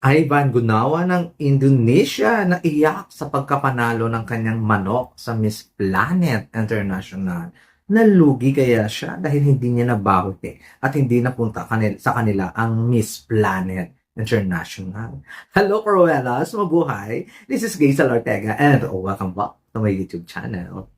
Ivan Gunawan ng Indonesia na iyak sa pagkapanalo ng kanyang manok sa Miss Planet International. Nalugi kaya siya dahil hindi niya nabawi at hindi napunta sa kanila ang Miss Planet International. Hello, Cruellas! Mabuhay! This is Gaisal Ortega and welcome back to my YouTube channel.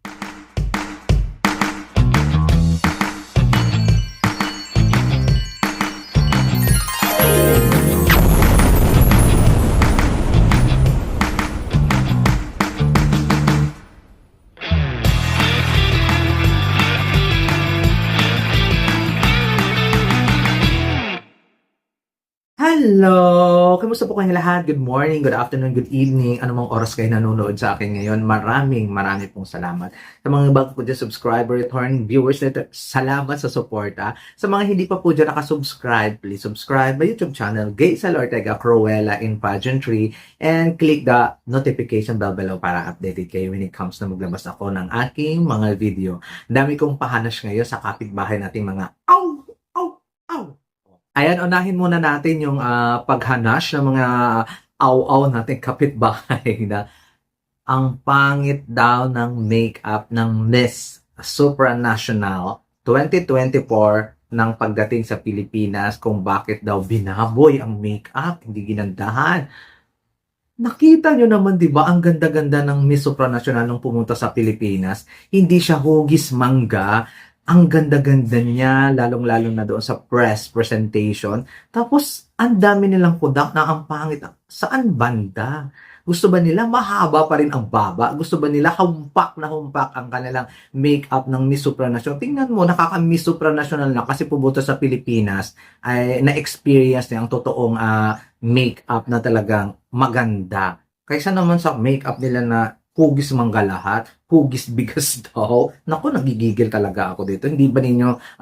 Hello! Kamusta po kayong lahat? Good morning, good afternoon, good evening. Anumang oras kayo nanonood sa akin ngayon, marami pong salamat. Sa mga bago po dyan subscriber, return viewers nito, salamat sa suporta. Sa mga hindi pa po dyan nakasubscribe, please subscribe my YouTube channel, Gaisal Ortega Cruella in Pageantry, and click the notification bell below para updated kayo when it comes na maglabas ako ng aking mga video. Dami kong pahanas ngayon sa kapitbahay nating mga aw! Aw! Aw! Ayan, unahin muna natin yung paghanas ng mga aw-aw nating kapitbahay na ang pangit daw ng makeup ng Miss Supranational 2024 ng pagdating sa Pilipinas, kung bakit daw binaboy ang makeup, hindi ginandahan. Nakita nyo naman, di ba, ang ganda-ganda ng Miss Supranational nung pumunta sa Pilipinas. Hindi siya hugis mangga. Ang ganda-ganda niya, lalong-lalo na doon sa press presentation. Tapos, ang dami nilang kudak na ang pangit. Saan banda? Gusto ba nila mahaba pa rin ang baba? Gusto ba nila humpak na humpak ang kanilang makeup ng Miss Supranational? Tingnan mo, nakaka-Miss Supranational na kasi pumunta sa Pilipinas ay na-experience niya ang totoong makeup na talagang maganda. Kaysa naman sa makeup nila na hugis mangga lahat, hugis bigas daw. Naku, nagigigil talaga ako dito. Hindi ba ninyo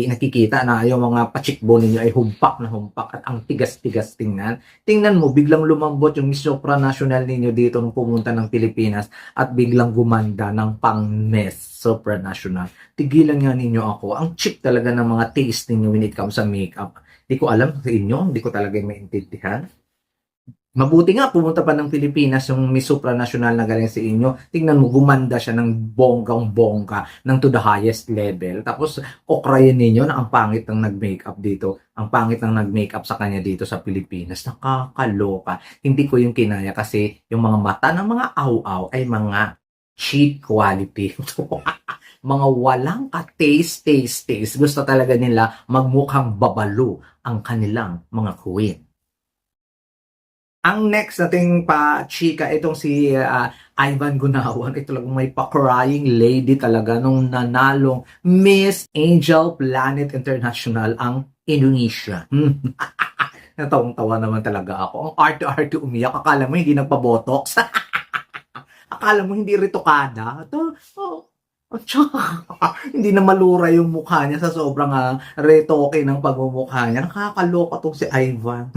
nakikita na yung mga pachikbo ninyo ay humpak na humpak at ang tigas-tigas tingnan? Tingnan mo, biglang lumambot yung Miss Supranational ninyo dito nung pumunta ng Pilipinas at biglang gumanda ng pang Miss Supranational. Tigilan nga ninyo ako. Ang cheap talaga ng mga taste ninyo when it comes sa makeup. Hindi ko alam sa inyo, hindi ko talaga maintindihan. Mabuti nga, pumunta pa ng Pilipinas yung Miss Supranational na galing sa inyo. Tingnan mo, gumanda siya ng bonggang-bongga, ng to the highest level. Tapos, okrayin ninyo na ang pangit ng nag-makeup dito. Ang pangit ng nag-makeup sa kanya dito sa Pilipinas. Nakakaloka. Hindi ko yung kinaya kasi yung mga mata ng mga aw-aw ay mga cheap quality. Mga walang ka-taste. Gusto talaga nila magmukhang babalo ang kanilang mga queen. Ang next nating pa-chika, itong si Ivan Gunawan. Ito lang may pa-crying lady talaga nung nanalong Miss Angel Planet International ang Indonesia. Natawang-tawa naman talaga ako. Ang arte-arte umiyak. Akala mo hindi nagpa-botox. Akala mo hindi retokada. Hindi na malura yung mukha niya sa sobrang retoke ng pagmumukha niya. Nakakaloka tong si Ivan.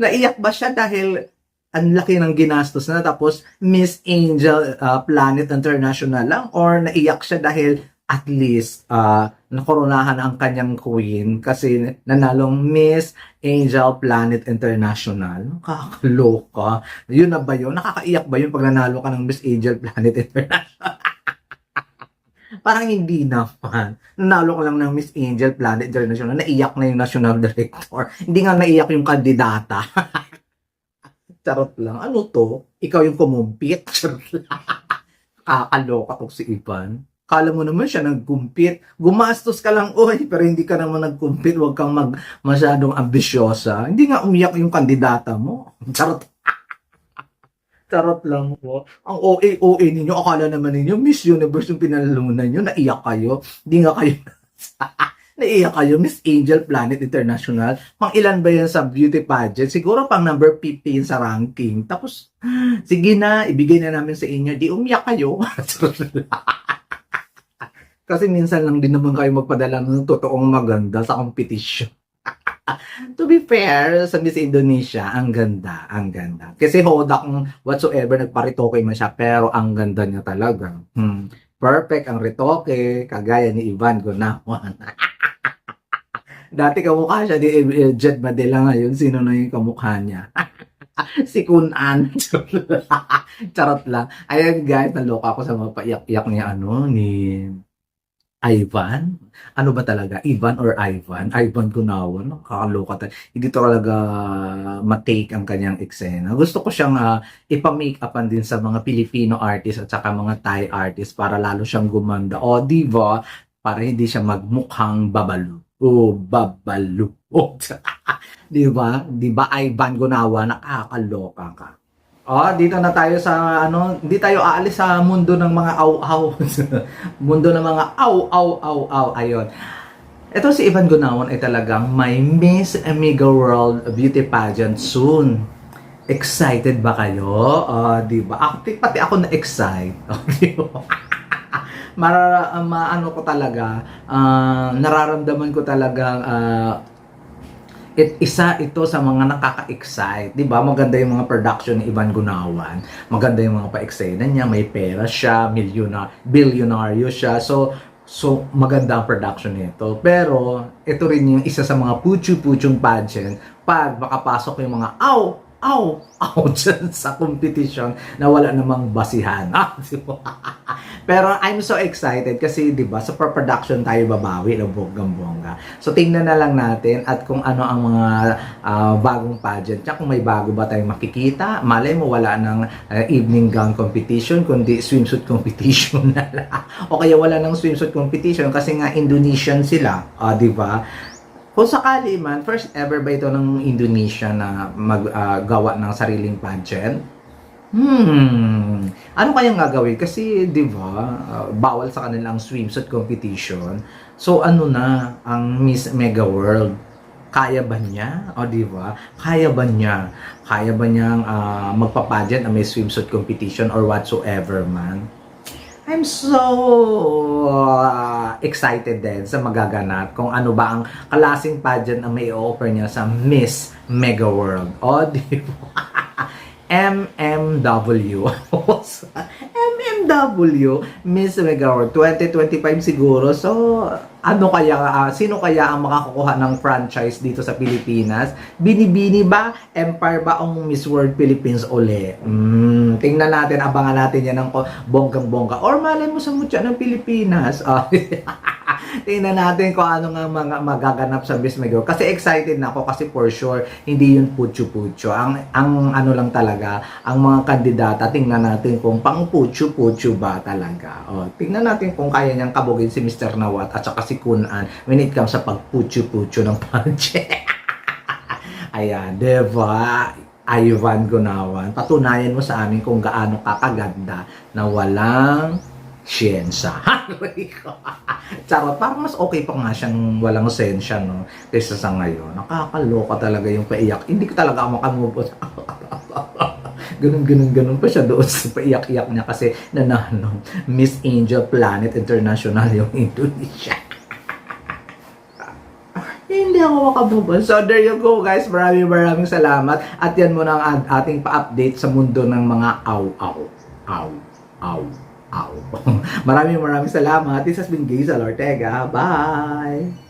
Naiyak ba siya dahil ang laki ng ginastos na tapos Miss Angel Planet International lang, or naiyak siya dahil at least nakoronahan ang kanyang queen kasi nanalong Miss Angel Planet International? Nakakaloka. Yun na ba yun? Nakakaiyak ba yun pag nanalo ka ng Miss Angel Planet International? Parang hindi naman. Nanalo ko lang ng Miss Angel Planet International. Naiyak na yung national director. Hindi nga naiyak yung kandidata. Charot lang. Ano to? Ikaw yung kumumpit? Charot lang. Kakaloka to si Ivan. Kala mo naman siya nagkumpit. Gumastos ka lang, oy, pero hindi ka naman nagkumpit. Huwag kang masyadong ambisyosa. Hindi nga umiyak yung kandidata mo. Charot. Charot lang po. Ang OA ninyo, akala naman ninyo, Miss Universe yung pinalalunan nyo, naiyak kayo. Hindi nga kayo, naiyak kayo, Miss Angel Planet International. Pang ilan ba yan sa beauty pageant? Siguro pang number 15 sa ranking. Tapos, sige na, ibigay na namin sa inyo, di umiyak kayo. Kasi minsan lang din naman kayo magpadala ng totoong maganda sa competition. To be fair, sa Miss Indonesia, ang ganda, ang ganda. Kasi hodak whatsoever, nagparitoke man siya, pero ang ganda niya talaga. Perfect ang ritoke, kagaya ni Ivan Gunawan. Dati kamukha siya ni Jed Madela, ngayon sino na yung kamukha niya? Si Kunan. Charot lang. Ayan guys, naloka ako sa mga paiyak-iyak ni ni Ivan? Ano ba talaga? Ivan or Ivan? Ivan Gunawan. Nakakaloka talaga. Hindi talaga matake ang kanyang eksena. Gusto ko siyang ipa-make-upan din sa mga Filipino artist at saka mga Thai artist para lalo siyang gumanda. O, di ba? Para hindi siya magmukhang babalo. O, babalo. O, di ba? Di ba, Ivan Gunawan? Nakakaloka ka. Oh, dito na tayo sa hindi tayo aalis sa mundo ng mga aw-aw. Mundo ng mga aw-aw-aw-aw. Ayun. Ito si Ivan Gunawan ay talagang may Miss Amiga World Beauty Pageant soon. Excited ba kayo? Di ba? Pati ako na-excite. Di ba? Maano ko talaga, nararamdaman ko talagang isa ito sa mga nakaka-excite, 'di ba? Maganda yung mga production ni Ivan Gunawan. Maganda yung mga pa-eksena niya, may pera siya, bilyonaryo siya. So maganda ang production nito. Pero ito rin yung isa sa mga puchu-puchung pageant pag makapasok yung mga aw dyan sa competition na wala namang basihan. Pero I'm so excited kasi 'di ba sa production tayo babawi ng bonggang-bongga. So tingnan na lang natin at kung ano ang mga bagong pageant. Kaya kung may bago ba tayong makikita, malay mo wala ng evening gown competition kundi swimsuit competition na lang. O kaya wala ng swimsuit competition kasi nga Indonesian sila, 'di ba? Kung sakali man, first ever ba ito ng Indonesia na maggawa ng sariling pageant? Ano kayang gagawin? Kasi, di ba, bawal sa kanilang swimsuit competition. So, ano na ang Miss Mega World? Kaya ba niya? O, di ba? Kaya ba niya? Kaya ba niyang magpa-pageant na may swimsuit competition or whatsoever man? I'm so excited din sa magaganap kung ano ba ang klaseng pageant na may offer niya sa Miss Mega World. O, di ba? MMW. MMW, Miss Mega World 2025 siguro. So, ano kaya, sino kaya ang makakukuha ng franchise dito sa Pilipinas? Binibini ba? Empire ba ang Miss World Philippines uli? Tingnan natin, abangan natin yan ng bonggang-bongga. Or malay mo sa mutya ng Pilipinas. Tingnan natin kung ano nga mga magaganap sa Miss Mega World. Kasi excited na ako kasi for sure, hindi yun putyo-putyo. Ang ano lang talaga, ang mga kandidata, tingnan natin kung pang putyo-putyo ba talaga. Tingnan natin kung kaya niyang kabugin si Mr. Nawat at saka si Kunan when it comes sa pagputyo-putyo ng pageant. Ayan, diba? Ivan Gunawan, patunayan mo sa amin kung gaano kakaganda na walang siyensya. Charot, parang mas okay pa nga siyang walang sensya, no? Kaysa sa ngayon. Nakakaloka talaga yung paiyak. Hindi ko talaga makamove. Ganun pa siya doon sa paiyak-iyak niya kasi nanalo Miss Angel Planet International yung Indonesia. Hindi ako makamove. So there you go guys. Maraming salamat. At yan muna ang ating pa-update sa mundo ng mga aw. Maraming salamat. This has been Gazel Ortega. Bye!